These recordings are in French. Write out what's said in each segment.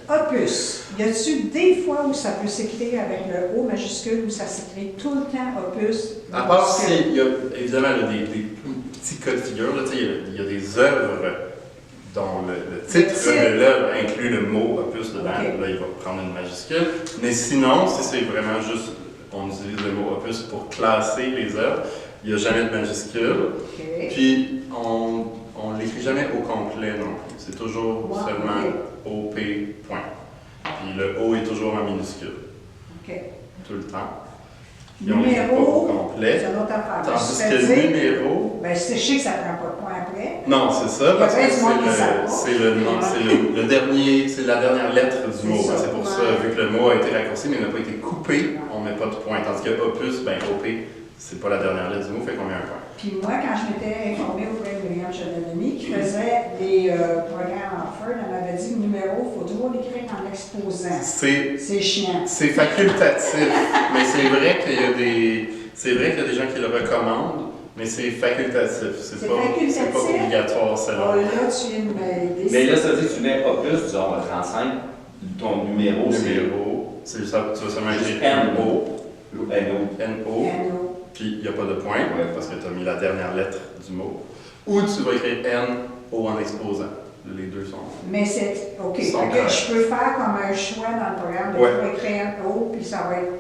opus. Y a-t-il des fois où ça peut s'écrire avec le O majuscule ou ça s'écrit tout le temps opus? À part s'il y a évidemment là, des petits cas de figure, là, il y a des œuvres dont le titre de l'œuvre inclut le mot opus dedans, là il va prendre une majuscule. Mais sinon, si c'est vraiment juste, on utilise le mot opus pour classer les œuvres, il n'y a jamais de majuscule. Puis on ne l'écrit jamais au complet non plus. C'est toujours seulement OP point. Puis le O est toujours en minuscule. Tout le temps. Puis on l'écrit pas au complet. C'est une autre affaire. Tandis que le numéro. Ben, je sais que ça ne prend pas de point après. Non, c'est ça, parce que c'est le dernier, c'est la dernière lettre du mot. C'est pour ça, vu que le mot a été raccourci, mais il n'a pas été coupé, on ne met pas de point. Tandis que opus, ben OP, c'est pas la dernière lettre du mot, fait qu'on met un point. Puis moi, quand je m'étais informée auprès de William Chardonnay, qui faisait des programmes en Ford, elle m'avait dit le numéro, il faut toujours l'écrire en exposant. C'est chiant. C'est facultatif, mais c'est vrai qu'il y a des gens qui le recommandent, mais c'est facultatif. C'est pas obligatoire, selon. Là, tu viens de m'aider. Mais là, ça veut dire que tu mets opus, disons, 35, ton numéro, c'est ça, tu vas seulement écrire N-O. N-O. Puis il n'y a pas de point, parce que tu as mis la dernière lettre du mot. Ou tu vas écrire N-O en exposant. Les deux sont. Mais c'est. OK. Je peux faire comme un choix dans le programme de écrire N-O, puis ça va être.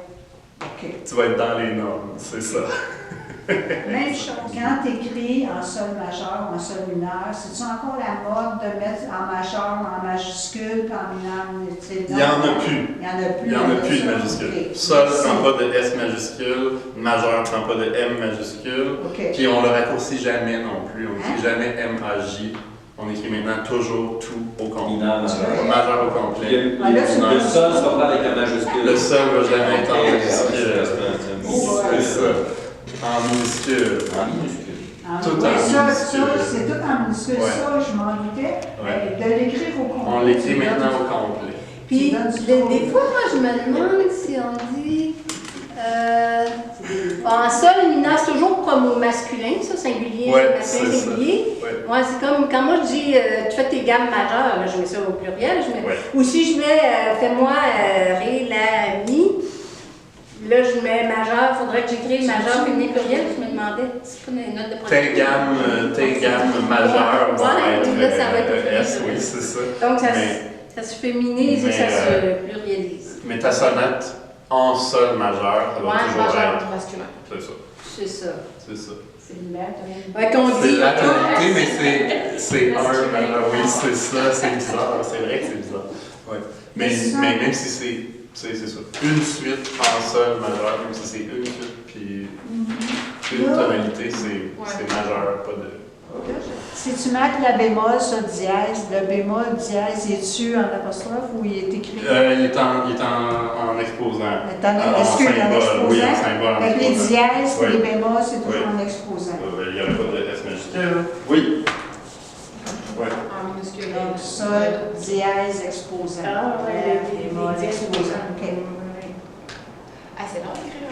OK. Tu vas être dans les normes, c'est ça. Même chose, quand tu écris en sol majeur ou en sol mineur, c'est-tu encore la mode de mettre en majeur, en majuscule, puis en mineur? Il n'y en a plus. Il n'y en a plus de majuscule. Sol ne prend pas de S majuscule, majeur ne prend pas de M majuscule, puis on ne le raccourcit jamais non plus. On n'écrit jamais M-A-J. On écrit maintenant toujours tout au complet. Majeur au complet. Le sol se va avec la majuscule. Le sol ne va jamais être en majuscule. C'est ça. En minuscule. Tout en minuscule. C'est tout en minuscule. Ça, je m'en doutais. De l'écrire au complet. On l'écrit maintenant au complet. Puis, des fois, moi, je me demande si on dit... en sol, mineur, c'est toujours comme au masculin, ça, singulier, masculin, singulier. Moi, c'est comme quand moi je dis tu fais tes gammes majeures, là, je mets ça au pluriel. Ou si je mets fais-moi ré, la, mi. Là, je mets majeur, il faudrait que j'écrive majeur féminin pluriel. Je me demandais, c'est pas une note de production. Tes gammes majeures vont être S, oui, c'est ça. Donc, ça se féminise et ça se plurialise. Mais ta sonate en sol majeur, ça va toujours être masculin. C'est ça. C'est ça. C'est ça. C'est la tonalité. C'est la tonalité, mais c'est un majeur. Oui, c'est ça, c'est bizarre. C'est vrai que c'est bizarre. Ouais. Mais même si c'est ça. Une suite en sol majeur, même si c'est une suite, puis une tonalité, c'est majeur, pas de. Si tu marques la bémol sur dièse, le bémol dièse, est-tu en apostrophe ou il est écrit? Il est en exposant. En symbole. Oui, en symbole. Avec les dièses et les bémols, c'est toujours en exposant. Il n'y aurait pas de S majuscule. Oui. En minuscule. Donc, sol, dièse, exposant. Ah, bémol, exposant. OK. Ah, c'est long d'écrire